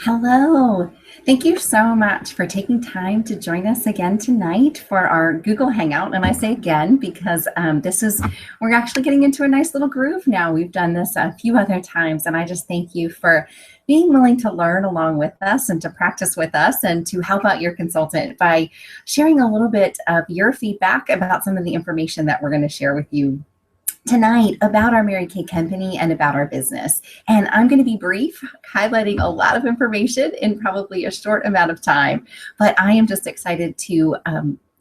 Hello. Thank you so much for taking time to join us again tonight for our Google Hangout. And I say again because we're actually getting into a nice little groove now. We've done this a few other times, and I just thank you for being willing to learn along with us and to practice with us and to help out your consultant by sharing a little bit of your feedback about some of the information that we're going to share with you tonight about our Mary Kay company and about our business. And I'm going to be brief, highlighting a lot of information in probably a short amount of time. But I am just excited to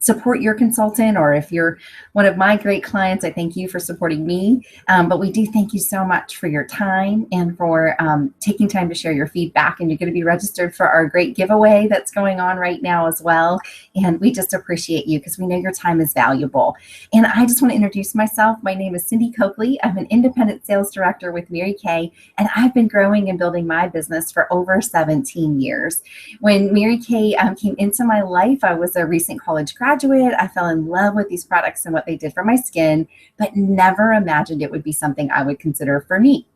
support your consultant, or if you're one of my great clients, I thank you for supporting me. But we do thank you so much for your time and for taking time to share your feedback. And you're going to be registered for our great giveaway that's going on right now as well. And we just appreciate you because we know your time is valuable. And I just want to introduce myself. My name is Cindy Coakley. I'm an independent sales director with Mary Kay, and I've been growing and building my business for over 17 years. When Mary Kay came into my life, I was a recent college graduate. I fell in love with these products and what they did for my skin, but never imagined it would be something I would consider for me.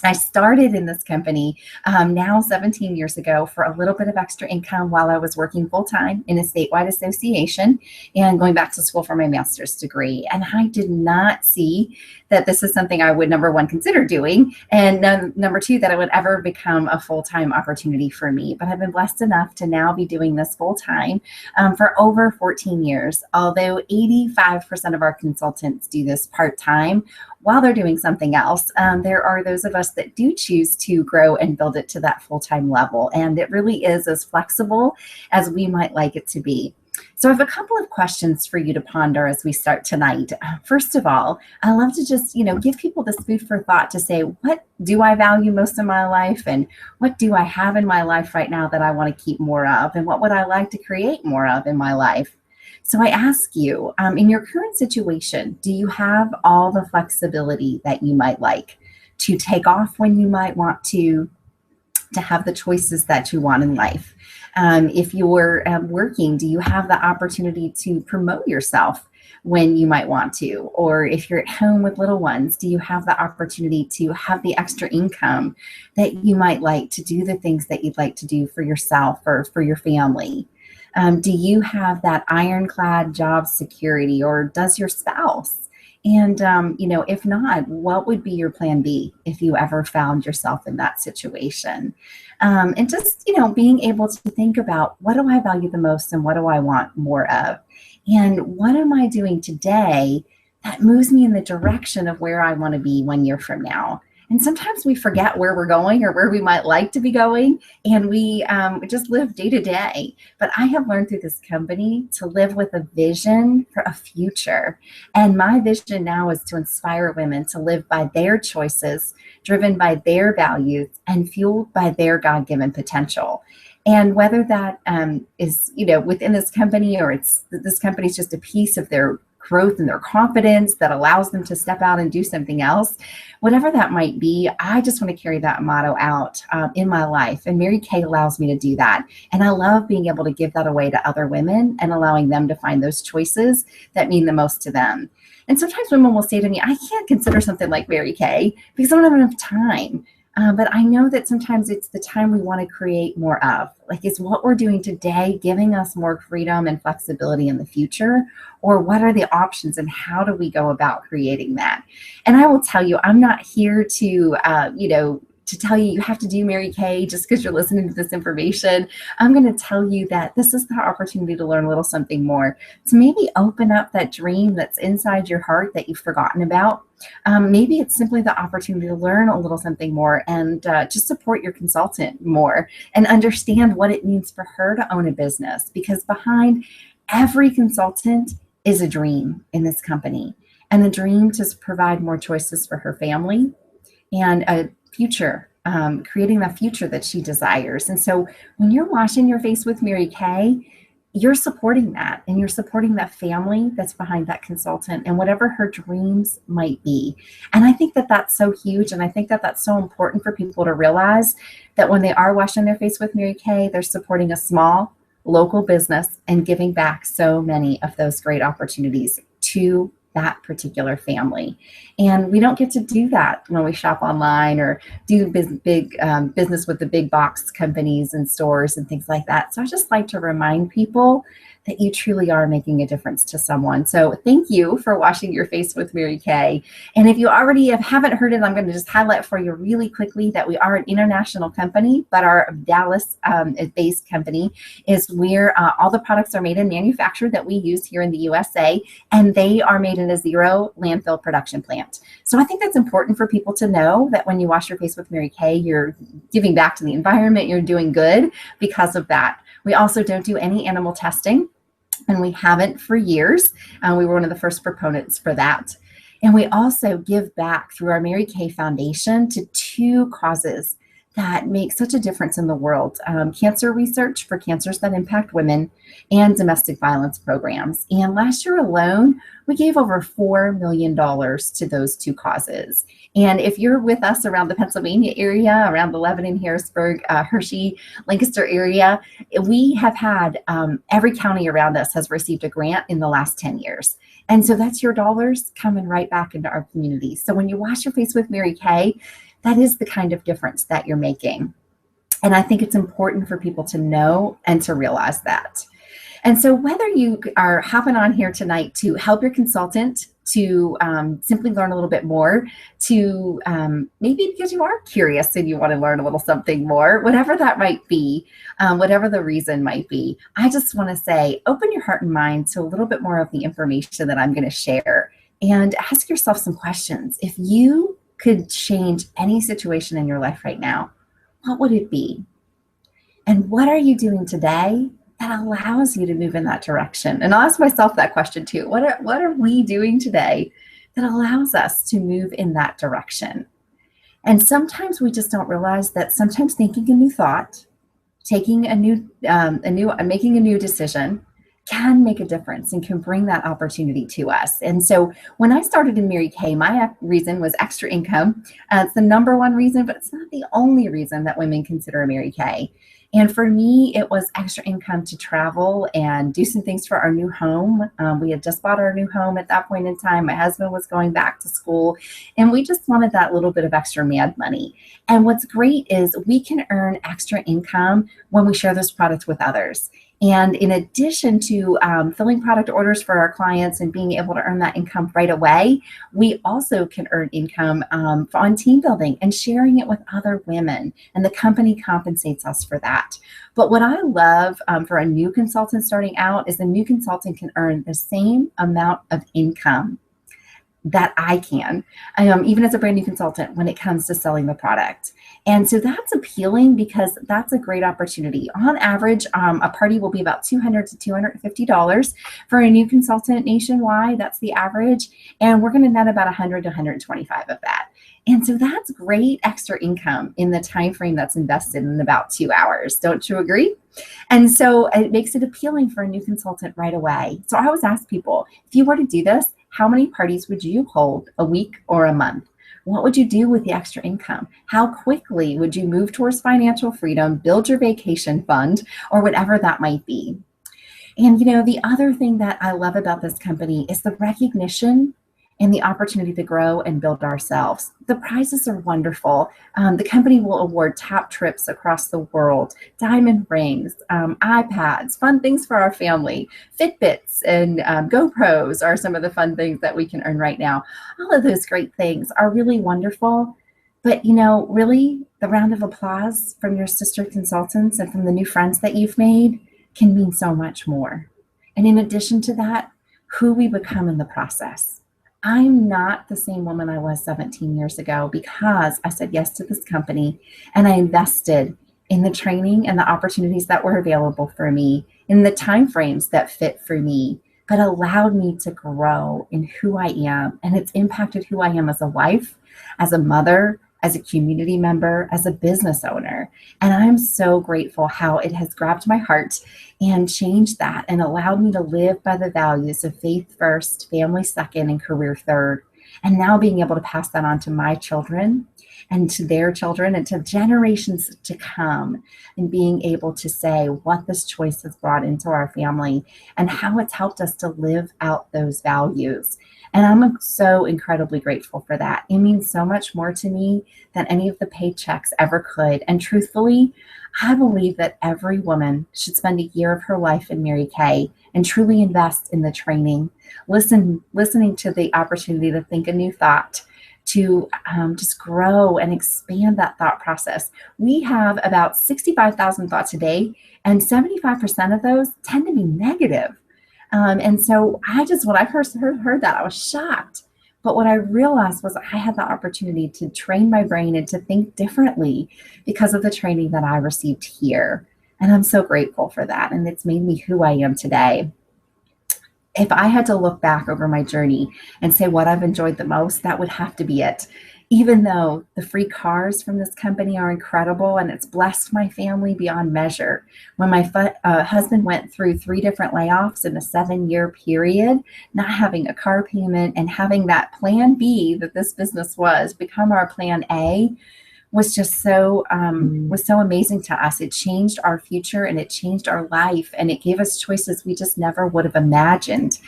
I started in this company now 17 years ago for a little bit of extra income while I was working full-time in a statewide association and going back to school for my master's degree. And I did not see that this is something I would, number one, consider doing, and number two, that it would ever become a full-time opportunity for me. But I've been blessed enough to now be doing this full-time for over 14 years, although 85% of our consultants do this part-time while they're doing something else. There are those of us that do choose to grow and build it to that full-time level. And it really is as flexible as we might like it to be. So I have a couple of questions for you to ponder as we start tonight. First of all, I love to just, give people this food for thought to say, what do I value most in my life? And what do I have in my life right now that I want to keep more of? And what would I like to create more of in my life? So I ask you, in your current situation, do you have all the flexibility that you might like to take off when you might want to have the choices that you want in life? If you're working, do you have the opportunity to promote yourself when you might want to? Or if you're at home with little ones, do you have the opportunity to have the extra income that you might like to do the things that you'd like to do for yourself or for your family? Do you have that ironclad job security, or does your spouse? And, if not, what would be your plan B if you ever found yourself in that situation? And just, being able to think about, what do I value the most and what do I want more of? And what am I doing today that moves me in the direction of where I want to be 1 year from now? And sometimes we forget where we're going or where we might like to be going, and we just live day to day. But I have learned through this company to live with a vision for a future. And my vision now is to inspire women to live by their choices, driven by their values, and fueled by their God-given potential. And whether that is, within this company, or this company is just a piece of their growth and their confidence that allows them to step out and do something else, whatever that might be, I just want to carry that motto out in my life. And Mary Kay allows me to do that. And I love being able to give that away to other women and allowing them to find those choices that mean the most to them. And sometimes women will say to me, I can't consider something like Mary Kay because I don't have enough time. But I know that sometimes it's the time we want to create more of. Like, is what we're doing today giving us more freedom and flexibility in the future? Or what are the options and how do we go about creating that? And I will tell you, I'm not here to, to tell you have to do Mary Kay just because you're listening to this information. I'm going to tell you that this is the opportunity to learn a little something more, to maybe open up that dream that's inside your heart that you've forgotten about. Maybe it's simply the opportunity to learn a little something more and just support your consultant more and understand what it means for her to own a business, because behind every consultant is a dream in this company, and a dream to provide more choices for her family and a future, creating the future that she desires. And so when you're washing your face with Mary Kay, you're supporting that, and you're supporting that family that's behind that consultant and whatever her dreams might be. And I think that that's so huge. And I think that that's so important for people to realize that when they are washing their face with Mary Kay, they're supporting a small local business and giving back so many of those great opportunities to that particular family. And we don't get to do that when we shop online or do big business with the big box companies and stores and things like that. So I just like to remind people that you truly are making a difference to someone. So thank you for washing your face with Mary Kay. And if you already haven't heard it, I'm going to just highlight for you really quickly that we are an international company, but our Dallas-based company is where all the products are made and manufactured that we use here in the USA, and they are made in a zero landfill production plant. So I think that's important for people to know that when you wash your face with Mary Kay, you're giving back to the environment, you're doing good because of that. We also don't do any animal testing, and we haven't for years. We were one of the first proponents for that. And we also give back through our Mary Kay Foundation to 2 causes that make such a difference in the world. Cancer research for cancers that impact women and domestic violence programs. And last year alone, we gave over $4 million to those 2 causes. And if you're with us around the Pennsylvania area, around the Lebanon, Harrisburg, Hershey, Lancaster area, we have had every county around us has received a grant in the last 10 years. And so that's your dollars coming right back into our community. So when you wash your face with Mary Kay, that is the kind of difference that you're making. And I think it's important for people to know and to realize that. And so whether you are hopping on here tonight to help your consultant to simply learn a little bit more, to maybe because you are curious and you want to learn a little something more, whatever that might be, whatever the reason might be, I just want to say, open your heart and mind to a little bit more of the information that I'm going to share, and ask yourself some questions. If you could change any situation in your life right now, what would it be? And what are you doing today that allows you to move in that direction? And I'll ask myself that question too. What are we doing today that allows us to move in that direction? And sometimes we just don't realize that sometimes thinking a new thought, making a new decision can make a difference and can bring that opportunity to us. And so when I started in Mary Kay, my reason was extra income. It's the number one reason, but it's not the only reason that women consider a Mary Kay. And for me, it was extra income to travel and do some things for our new home. We had just bought our new home at that point in time. My husband was going back to school, and we just wanted that little bit of extra mad money. And what's great is we can earn extra income when we share this product with others. And in addition to filling product orders for our clients and being able to earn that income right away, we also can earn income on team building and sharing it with other women. And the company compensates us for that. But what I love for a new consultant starting out is a new consultant can earn the same amount of income that I can, even as a brand new consultant, when it comes to selling the product. And so that's appealing because that's a great opportunity. On average, a party will be about $200 to $250 for a new consultant nationwide. That's the average. And we're going to net about $100 to $125 of that. And so that's great extra income in the time frame that's invested in about 2 hours. Don't you agree? And so it makes it appealing for a new consultant right away. So I always ask people, if you were to do this, how many parties would you hold a week or a month? What would you do with the extra income? How quickly would you move towards financial freedom, build your vacation fund, or whatever that might be? And the other thing that I love about this company is the recognition and the opportunity to grow and build ourselves. The prizes are wonderful. The company will award top trips across the world, diamond rings, iPads, fun things for our family, Fitbits and GoPros are some of the fun things that we can earn right now. All of those great things are really wonderful. But really the round of applause from your sister consultants and from the new friends that you've made can mean so much more. And in addition to that, who we become in the process. I'm not the same woman I was 17 years ago because I said yes to this company and I invested in the training and the opportunities that were available for me in the time frames that fit for me, but allowed me to grow in who I am. And it's impacted who I am as a wife, as a mother, as a community member, as a business owner. And I'm so grateful how it has grabbed my heart and changed that and allowed me to live by the values of faith first, family second, and career third. And now being able to pass that on to my children and to their children and to generations to come, and being able to say what this choice has brought into our family and how it's helped us to live out those values. And I'm so incredibly grateful for that. It means so much more to me than any of the paychecks ever could. And truthfully, I believe that every woman should spend a year of her life in Mary Kay and truly invest in the training, listening to the opportunity to think a new thought, to just grow and expand that thought process. We have about 65,000 thoughts a day, and 75% of those tend to be negative. And so when I first heard that, I was shocked. But what I realized was I had the opportunity to train my brain and to think differently because of the training that I received here. And I'm so grateful for that. And it's made me who I am today. If I had to look back over my journey and say what I've enjoyed the most, that would have to be it. Even though the free cars from this company are incredible and it's blessed my family beyond measure. When my husband went through 3 different layoffs in a 7-year period, not having a car payment and having that plan B that this business was become our plan A was just so amazing to us. It changed our future and it changed our life, and it gave us choices we just never would have imagined,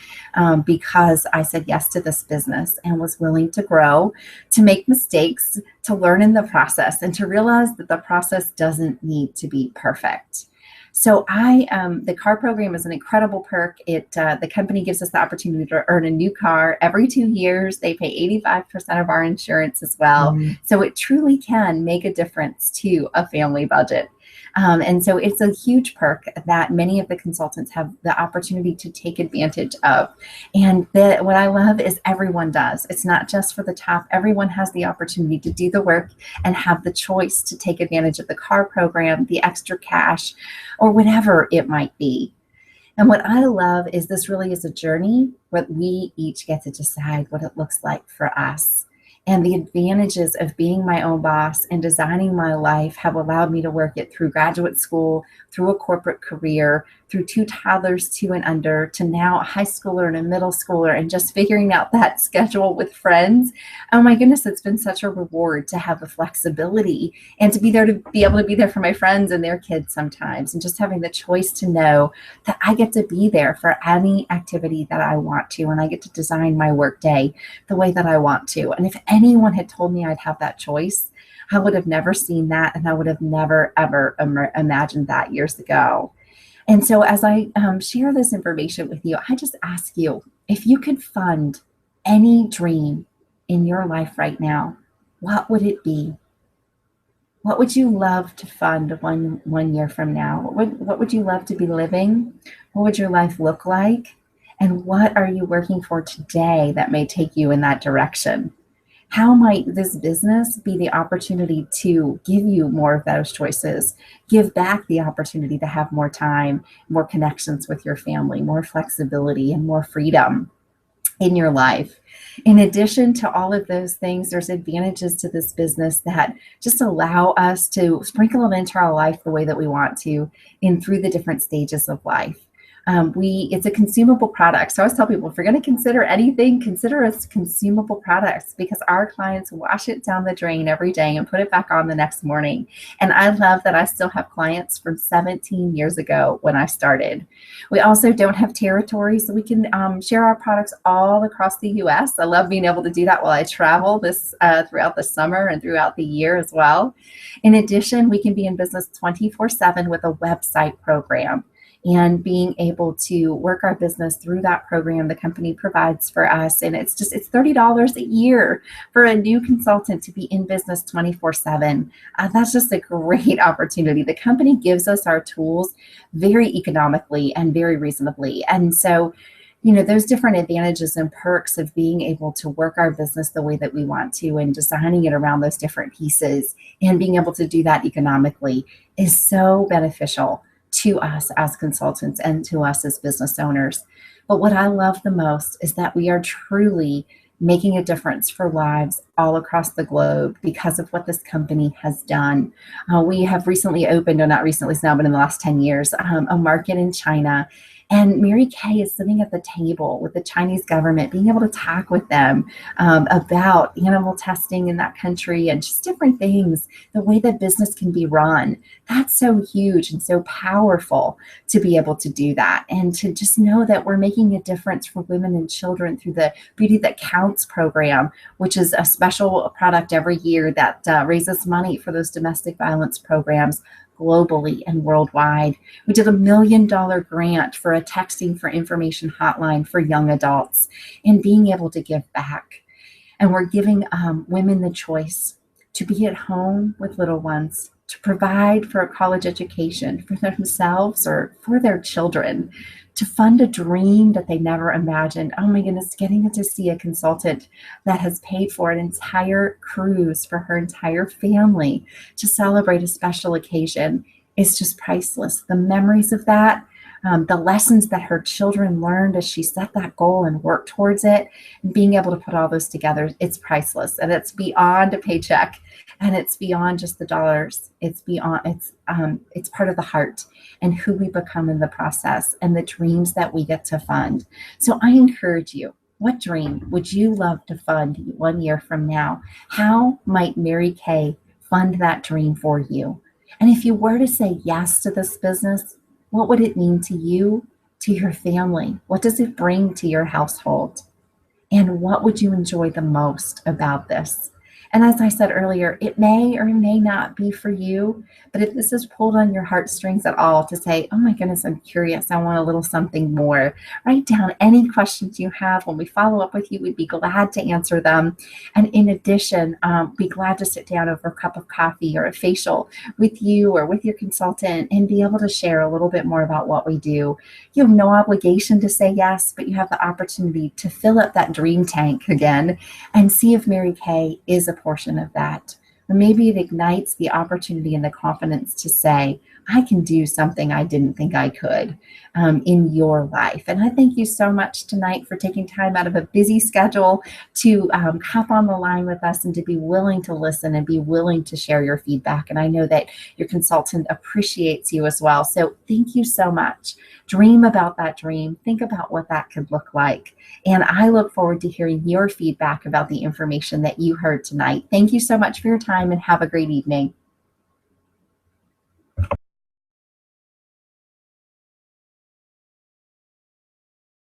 because I said yes to this business and was willing to grow, to make mistakes, to learn in the process, and to realize that the process doesn't need to be perfect. So the car program is an incredible perk. The company gives us the opportunity to earn a new car every 2 years. They pay 85% of our insurance as well. Mm. So it truly can make a difference to a family budget. And so it's a huge perk that many of the consultants have the opportunity to take advantage of. And what I love is everyone does. It's not just for the top. Everyone has the opportunity to do the work and have the choice to take advantage of the car program, the extra cash, or whatever it might be. And what I love is this really is a journey where we each get to decide what it looks like for us. And the advantages of being my own boss and designing my life have allowed me to work it through graduate school, through a corporate career, through 2 toddlers, 2 and under, to now a high schooler and a middle schooler, and just figuring out that schedule with friends. Oh my goodness, it's been such a reward to have the flexibility and to be able to be there for my friends and their kids sometimes, and just having the choice to know that I get to be there for any activity that I want to, and I get to design my work day the way that I want to. And if anyone had told me I'd have that choice, I would have never seen that, and I would have never, ever imagined that years ago. And so as I share this information with you, I just ask you, if you could fund any dream in your life right now, what would it be? What would you love to fund one year from now? What would you love to be living? What would your life look like? And what are you working for today that may take you in that direction? How might this business be the opportunity to give you more of those choices, give back the opportunity to have more time, more connections with your family, more flexibility, and more freedom in your life? In addition to all of those things, there's advantages to this business that just allow us to sprinkle it into our life the way that we want to, and through the different stages of life. It's a consumable product. So I always tell people, if you're going to consider anything, consider us consumable products, because our clients wash it down the drain every day and put it back on the next morning. And I love that I still have clients from 17 years ago when I started. We also don't have territory, so we can share our products all across the US. I love being able to do that while I travel throughout the summer and throughout the year as well. In addition, we can be in business 24/7 with a website program, and being able to work our business through that program the company provides for us. And it's $30 a year for a new consultant to be in business 24/7. That's just a great opportunity. The company gives us our tools very economically and very reasonably. And so, those different advantages and perks of being able to work our business the way that we want to and designing it around those different pieces and being able to do that economically is so beneficial to us as consultants and to us as business owners. But what I love the most is that we are truly making a difference for lives all across the globe because of what this company has done. We have recently opened, or not recently, it's now been in the last 10 years, a market in China. And Mary Kay is sitting at the table with the Chinese government, being able to talk with them about animal testing in that country and just different things, the way that business can be run. That's so huge and so powerful to be able to do that, and to just know that we're making a difference for women and children through the Beauty That Counts program, which is a special product every year that raises money for those domestic violence programs globally and worldwide. We did $1 million grant for a texting for information hotline for young adults, and being able to give back. And we're giving women the choice to be at home with little ones, to provide for a college education for themselves or for their children, to fund a dream that they never imagined. Oh my goodness, getting to see a consultant that has paid for an entire cruise for her entire family to celebrate a special occasion is just priceless. The memories of that, the lessons that her children learned as she set that goal and worked towards it, and being able to put all those together, it's priceless. And it's beyond a paycheck, and it's beyond just the dollars. It's beyond, it's part of the heart and who we become in the process and the dreams that we get to fund. So I encourage you, what dream would you love to fund 1 year from now? How might Mary Kay fund that dream for you? And if you were to say yes to this business, what would it mean to you, to your family? What does it bring to your household? And what would you enjoy the most about this? And as I said earlier, it may or may not be for you, but if this is pulled on your heartstrings at all to say, oh my goodness, I'm curious, I want a little something more, write down any questions you have. When we follow up with you, we'd be glad to answer them. And in addition, be glad to sit down over a cup of coffee or a facial with you or with your consultant and be able to share a little bit more about what we do. You have no obligation to say yes, but you have the opportunity to fill up that dream tank again and see if Mary Kay is a portion of that. Or maybe it ignites the opportunity and the confidence to say, I can do something I didn't think I could in your life. And I thank you so much tonight for taking time out of a busy schedule to hop on the line with us and to be willing to listen and be willing to share your feedback. And I know that your consultant appreciates you as well. So thank you so much. Dream about that dream. Think about what that could look like. And I look forward to hearing your feedback about the information that you heard tonight. Thank you so much for your time and have a great evening.